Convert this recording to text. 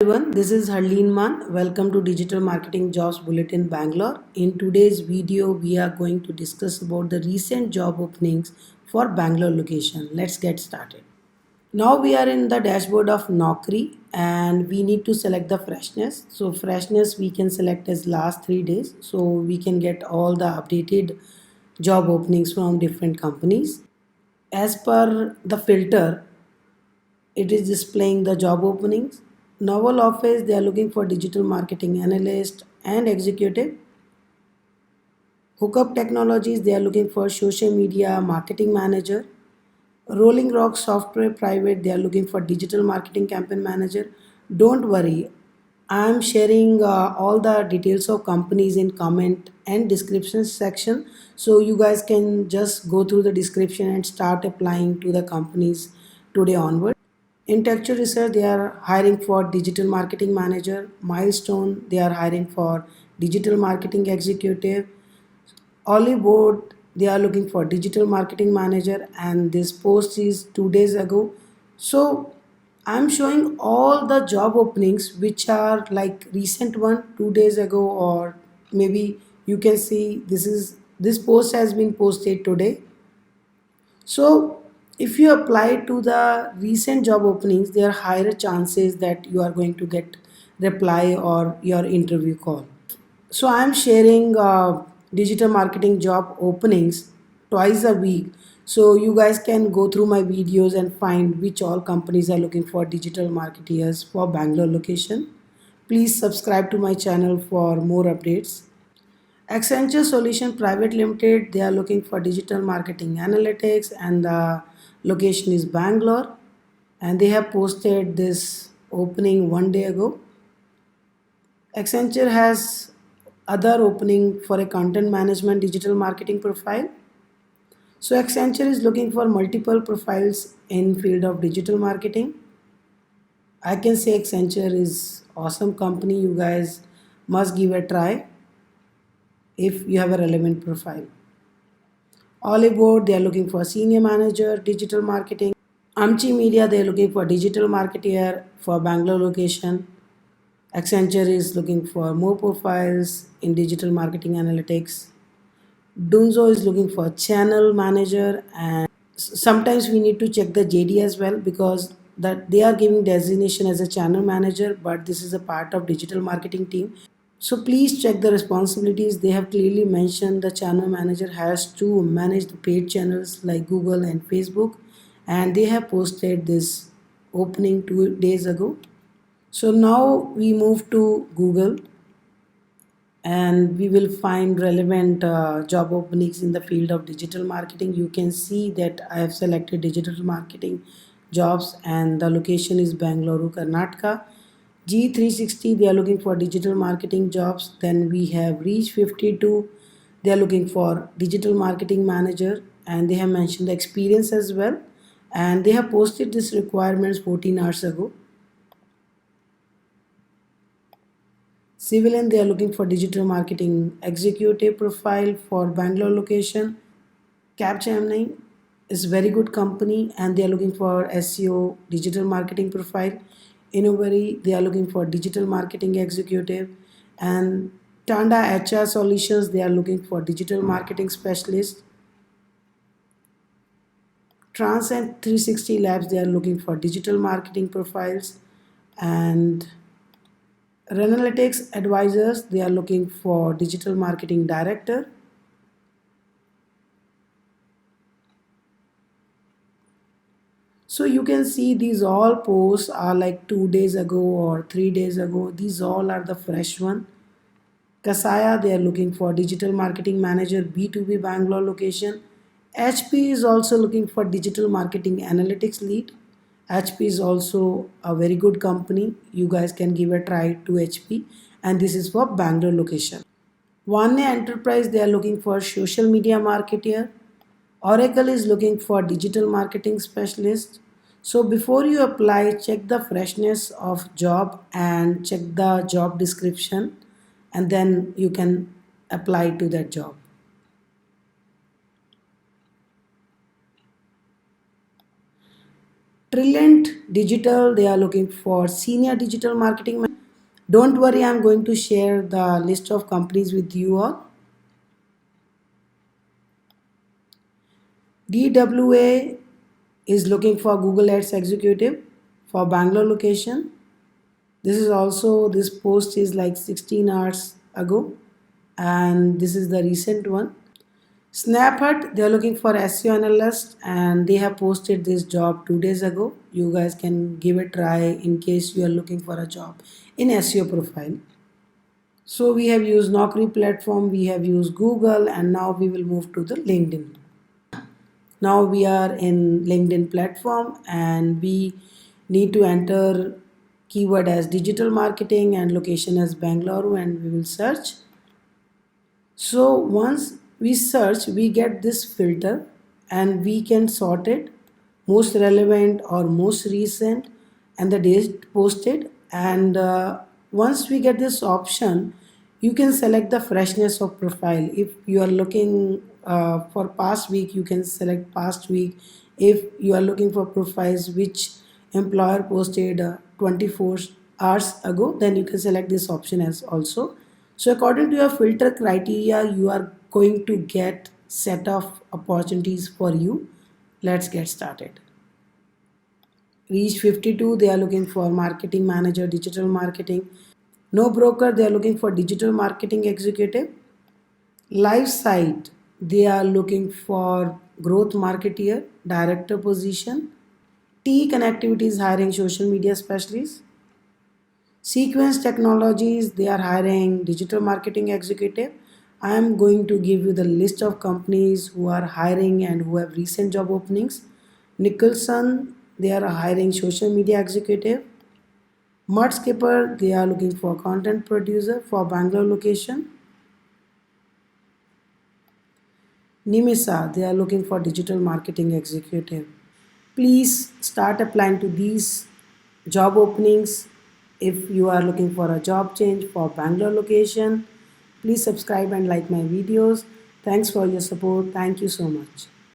Everyone, this is Harleen Man. Welcome to Digital Marketing Jobs Bulletin Bangalore. In today's video, we are going to discuss about the recent job openings for Bangalore location. Let's get started. Now we are in the dashboard of Naukri and we need to select the freshness. So freshness we can select as last 3 days. So we can get all the updated job openings from different companies. As per the filter, it is displaying the job openings. Novel Office, they are looking for digital marketing analyst and executive. Hookup Technologies, they are looking for social media marketing manager. Rolling Rock Software Private, they are looking for digital marketing campaign manager. Don't worry, I am sharing all the details of companies in comment and description section, so you guys can just go through the description and start applying to the companies today onward. In Texture Research, they are hiring for digital marketing manager. Milestone, they are hiring for digital marketing executive. Olive Board, they are looking for digital marketing manager, and this post is 2 days ago. So I'm showing all the job openings which are like recent one 2 days ago, or maybe you can see this post has been posted today. So if you apply to the recent job openings, there are higher chances that you are going to get reply or your interview call. So I am sharing digital marketing job openings twice a week. So you guys can go through my videos and find which all companies are looking for digital marketeers for Bangalore location. Please subscribe to my channel for more updates. Accenture Solution Private Limited, they are looking for digital marketing analytics and the location is Bangalore, and they have posted this opening 1 day ago. Accenture has other opening for a content management digital marketing profile. So Accenture is looking for multiple profiles in field of digital marketing. I can say Accenture is awesome company. You guys must give a try if you have a relevant profile. Olive Board, they are looking for senior manager, digital marketing. Amchi Media, they are looking for digital marketer for Bangalore location. Accenture is looking for more profiles in digital marketing analytics. Dunzo is looking for channel manager, and sometimes we need to check the JD as well because that they are giving designation as a channel manager, but this is a part of digital marketing team. So please check the responsibilities. They have clearly mentioned the channel manager has to manage the paid channels like Google and Facebook, and they have posted this opening 2 days ago. So now we move to Google and we will find relevant job openings in the field of digital marketing. You can see that I have selected digital marketing jobs and the location is Bangalore, Karnataka. G360, they are looking for digital marketing jobs. Then we have Reach 52, they are looking for digital marketing manager, and they have mentioned the experience as well, and they have posted this requirements 14 hours ago. Civilian, they are looking for digital marketing executive profile for Bangalore location. Capgemini is very good company and they are looking for SEO digital marketing profile. Innovari, they are looking for digital marketing executive, and Tanda HR Solutions, they are looking for digital marketing specialist. Transcend 360 Labs, they are looking for digital marketing profiles, and Renalytics Advisors, they are looking for digital marketing director. So you can see these all posts are like 2 days ago or 3 days ago. These all are the fresh one. Kasaya, they are looking for digital marketing manager B2B Bangalore location. HP is also looking for digital marketing analytics lead. HP is also a very good company. You guys can give a try to HP, and this is for Bangalore location. One Enterprise, they are looking for social media marketer. Oracle is looking for digital marketing specialist. So before you apply, check the freshness of job and check the job description, and then you can apply to that job. Trilliant Digital, they are looking for senior digital marketing. Don't worry, I'm going to share the list of companies with you all. DWA is looking for Google Ads executive for Bangalore location. This post is like 16 hours ago, and this is the recent one. SnapHut, they are looking for SEO analyst, and they have posted this job 2 days ago. You guys can give it a try in case you are looking for a job in SEO profile. So we have used Naukri platform, we have used Google, and now we will move to the LinkedIn. Now we are in LinkedIn platform, and we need to enter keyword as digital marketing and location as Bangalore, and we will search. So once we search, we get this filter, and we can sort it most relevant or most recent and the date posted. And once we get this option, you can select the freshness of profile. If you are looking for past week, you can select past week. If you are looking for profiles which employer posted 24 hours ago, then you can select this option as also. So according to your filter criteria, you are going to get set of opportunities for you. Let's get started. Reach 52, they are looking for marketing manager, digital marketing. No Broker, they are looking for digital marketing executive. Live Site, they are looking for growth marketeer, director position. T Connectivity is hiring social media specialist. Sequence Technologies, they are hiring digital marketing executive. I am going to give you the list of companies who are hiring and who have recent job openings. Nicholson, they are hiring social media executive. Mudskipper, they are looking for content producer for Bangalore location. Nimisa, they are looking for digital marketing executive. Please start applying to these job openings. If you are looking for a job change for Bangalore location, please subscribe and like my videos. Thanks for your support. Thank you so much.